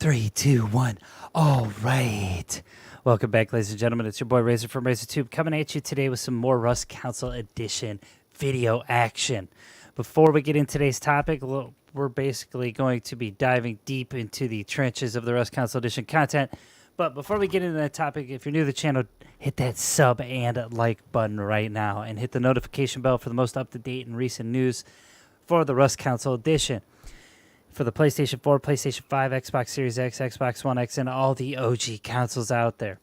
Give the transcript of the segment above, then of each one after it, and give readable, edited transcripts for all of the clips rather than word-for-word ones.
3, 2, 1. All right. Welcome back, ladies and gentlemen. It's your boy Razor from RazorTube coming at you today with some more Rust Console Edition video action. Before we get into today's topic, we're basically going to be diving deep into the trenches of the Rust Console Edition content. But before we get into that topic, if you're new to the channel, hit that sub and like button right now and hit the notification bell for the most up-to-date and recent news for the Rust Console Edition. For the PlayStation 4, PlayStation 5, Xbox Series X, Xbox One X, and all the OG consoles out there.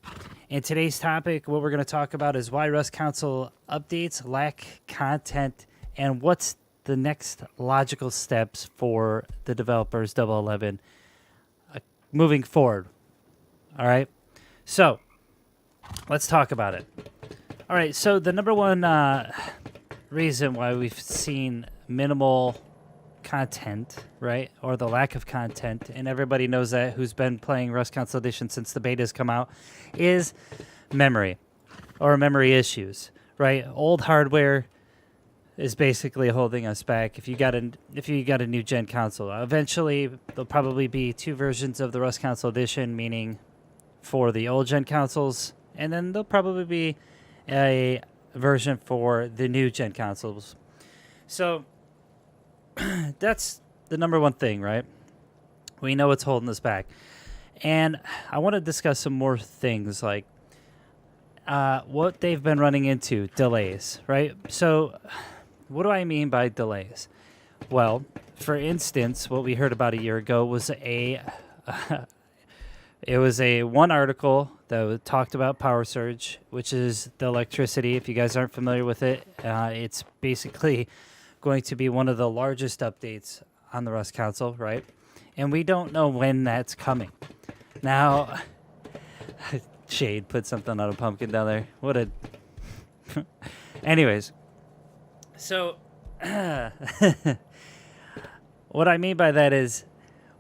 In today's topic, what we're going to talk about is why Rust Console updates lack content and what's the next logical steps for the developers, 11, moving forward. All right? So, let's talk about it. All right, so the number one reason why we've seen minimal content, right, or the lack of content, and everybody knows that who's been playing Rust Console Edition since the betas come out, is memory or memory issues, right? Old hardware is basically holding us back. If you got a new gen console, eventually there'll probably be two versions of the Rust Console Edition, meaning for the old gen consoles, and then there'll probably be a version for the new gen consoles. So that's the number one thing, right? We know what's holding us back. And I want to discuss some more things like what they've been running into, delays, right? So what do I mean by delays? Well, for instance, what we heard about a year ago was it was a one article that talked about power surge, which is the electricity. If you guys aren't familiar with it, it's basically going to be one of the largest updates on the Rust console, right? And we don't know when that's coming. Now, Shade put something on a pumpkin down there. What a... Anyways, so what I mean by that is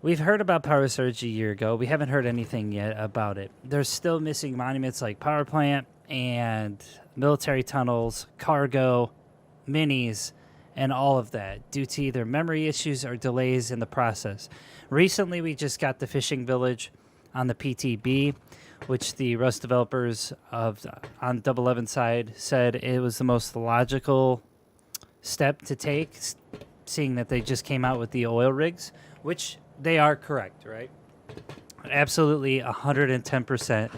we've heard about power surge a year ago. We haven't heard anything yet about it. There's still missing monuments like power plant and military tunnels, cargo, minis, and all of that due to either memory issues or delays in the process. Recently, we just got the fishing village on the PTB, which the Rust developers on 11 side said it was the most logical step to take, seeing that they just came out with the oil rigs, which they are correct, right? Absolutely 110%.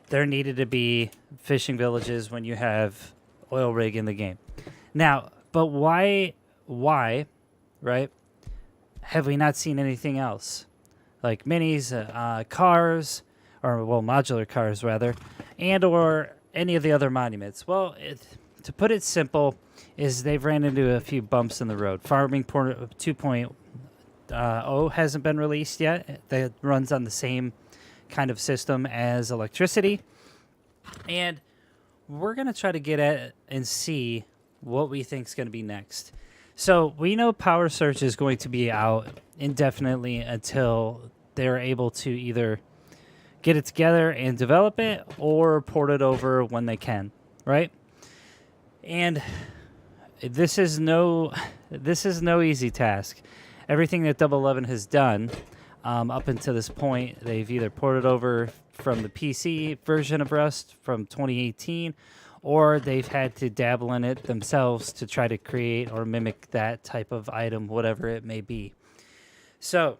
There needed to be fishing villages when you have oil rig in the game. Now, but why, right, have we not seen anything else? Like minis, cars, or, well, modular cars, rather, and or any of the other monuments? Well, to put it simple, is they've ran into a few bumps in the road. Farming 2.0 hasn't been released yet. That runs on the same kind of system as electricity. And we're going to try to get at and see what we think is going to be next. So we know Power Surge is going to be out indefinitely until they're able to either get it together and develop it or port it over when they can, right? And this is no easy task. Everything that 11 has done up until this point, they've either ported over from the PC version of Rust from 2018, or they've had to dabble in it themselves to try to create or mimic that type of item, whatever it may be. So,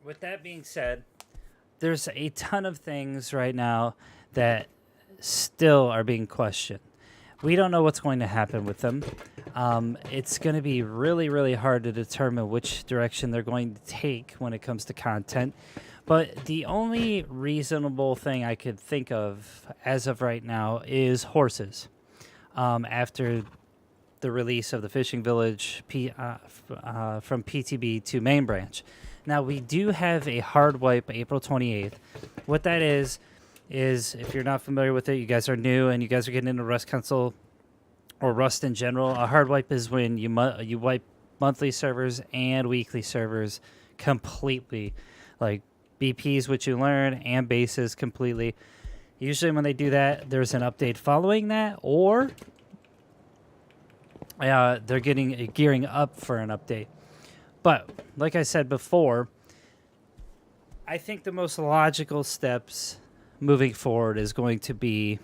with that being said, there's a ton of things right now that still are being questioned. We don't know what's going to happen with them. It's going to be really, really hard to determine which direction they're going to take when it comes to content. But the only reasonable thing I could think of as of right now is horses. After the release of the Fishing Village from PTB to main branch. Now, we do have a hard wipe April 28th. What that is if you're not familiar with it, you guys are new and you guys are getting into Rust Console or Rust in general, a hard wipe is when you wipe monthly servers and weekly servers completely. Like BPs, which you learn, and bases completely. Usually when they do that, there's an update following that, or they're gearing up for an update. But like I said before, I think the most logical steps moving forward is going to be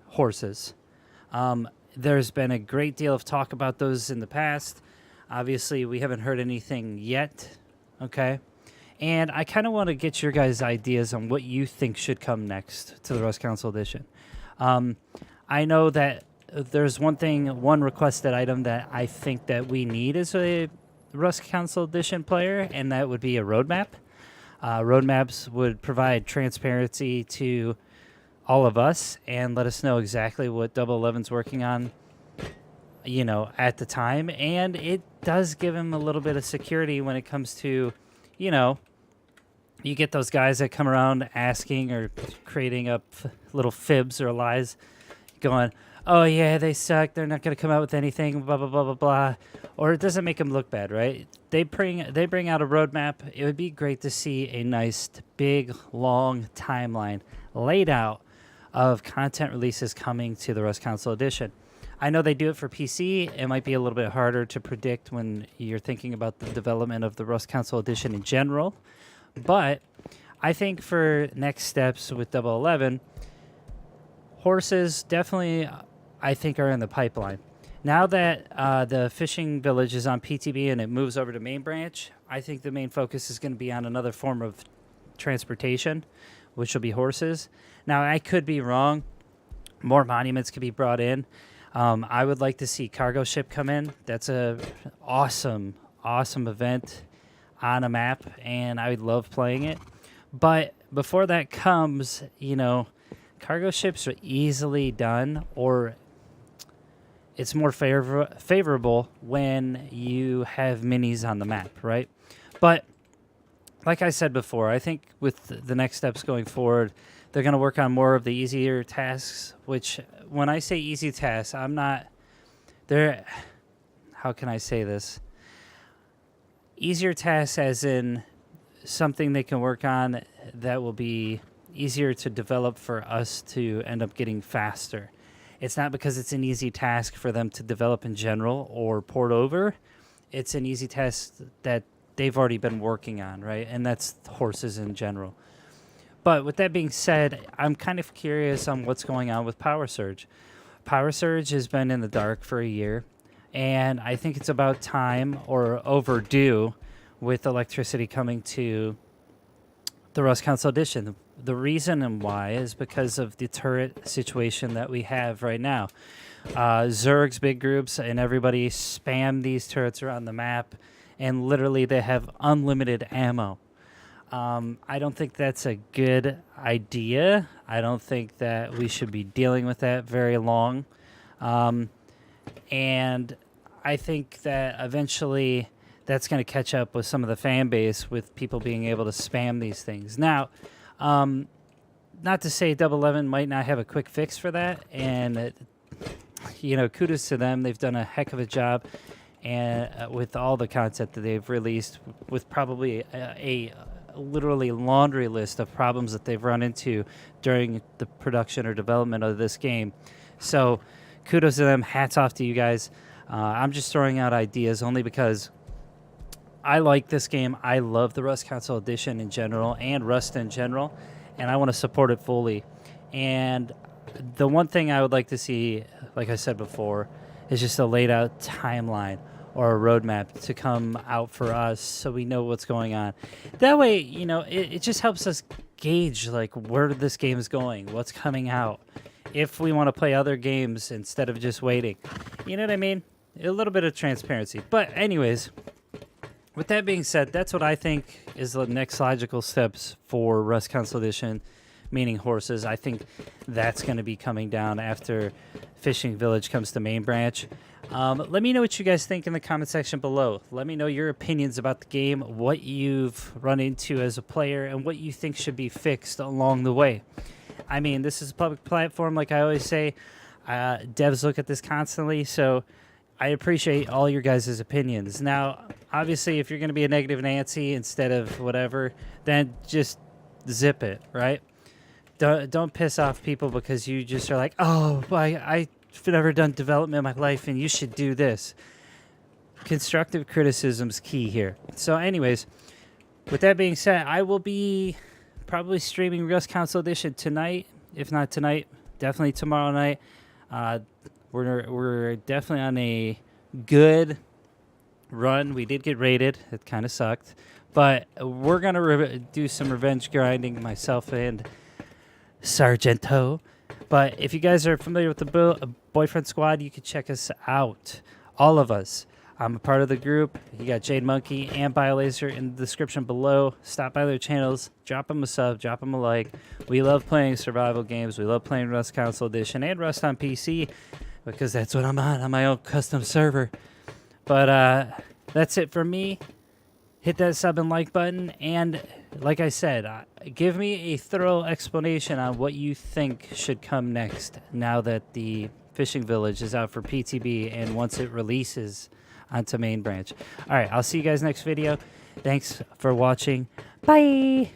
horses. There's been a great deal of talk about those in the past. Obviously, we haven't heard anything yet, okay? And I kind of want to get your guys' ideas on what you think should come next to the Rust Console Edition. I know that there's one requested item that I think that we need as a Rust Console Edition player, and that would be a roadmap. Roadmaps would provide transparency to all of us and let us know exactly what Double 11's working on, at the time. And it does give him a little bit of security when it comes to, you get those guys that come around asking or creating up little fibs or lies going, oh, yeah, they suck. They're not going to come out with anything, blah, blah, blah, blah, blah. Or it doesn't make them look bad, right? They bring out a roadmap. It would be great to see a nice, big, long timeline laid out of content releases coming to the Rust Console Edition. I know they do it for PC. It might be a little bit harder to predict when you're thinking about the development of the Rust Console Edition in general. But I think for next steps with Double 11, horses definitely, I think, are in the pipeline. Now that the fishing village is on PTB and it moves over to main branch, I think the main focus is going to be on another form of transportation, which will be horses. Now, I could be wrong. More monuments could be brought in. I would like to see cargo ship come in. That's a awesome event on a map, and I would love playing it. But before that comes, cargo ships are easily done, or it's more favorable when you have minis on the map, right? But like I said before, I think with the next steps going forward, they're going to work on more of the easier tasks, which when I say easy tasks, I'm not there. How can I say this? Easier tasks as in something they can work on that will be easier to develop for us to end up getting faster. It's not because it's an easy task for them to develop in general or port over. It's an easy task that they've already been working on, right? And that's horses in general. But with that being said, I'm kind of curious on what's going on with Power Surge. Power Surge has been in the dark for a year, and I think it's about time, or overdue, with electricity coming to the Rust Console Edition. The reason and why is because of the turret situation that we have right now. Zerg's big groups and everybody spam these turrets around the map, and literally they have unlimited ammo. I don't think that's a good idea. I don't think that we should be dealing with that very long. And I think that eventually that's going to catch up with some of the fan base with people being able to spam these things. Now, not to say Double 11 might not have a quick fix for that, and kudos to them. They've done a heck of a job, and with all the content that they've released, with probably a literally laundry list of problems that they've run into during the production or development of this game. So kudos to them. Hats off to you guys. I'm just throwing out ideas only because I like this game. I love the Rust Console Edition in general and Rust in general, and I want to support it fully. And the one thing I would like to see, like I said before, is just a laid out timeline or a roadmap to come out for us so we know what's going on. That way, it just helps us gauge where this game is going, what's coming out, if we want to play other games instead of just waiting. You know what I mean? A little bit of transparency. But anyways, with that being said, that's what I think is the next logical steps for Rust Console Edition, meaning horses. I think that's going to be coming down after Fishing Village comes to main branch. Let me know what you guys think in the comment section below. Let me know your opinions about the game, what you've run into as a player, and what you think should be fixed along the way. I mean, this is a public platform, like I always say. Devs look at this constantly, so I appreciate all your guys' opinions. Now, obviously, if you're going to be a negative Nancy instead of whatever, then just zip it, right? Don't piss off people because you just are like, oh, I've never done development in my life, and you should do this. Constructive criticism's key here. So anyways, with that being said, I will be probably streaming Rust Console Edition tonight. If not tonight, definitely tomorrow night. We're definitely on a good run. We did get raided. It kind of sucked. But we're going to do some revenge grinding, myself and Sargento. But if you guys are familiar with the Boyfriend Squad, you can check us out. All of us. I'm a part of the group. You got Jade Monkey and BioLaser in the description below. Stop by their channels. Drop them a sub. Drop them a like. We love playing survival games. We love playing Rust Console Edition and Rust on PC because that's what I'm on my own custom server. But that's it for me. Hit that sub and like button. And like I said, give me a thorough explanation on what you think should come next now that the Fishing Village is out for PTB and once it releases onto main branch. All right, I'll see you guys next video. Thanks for watching. Bye.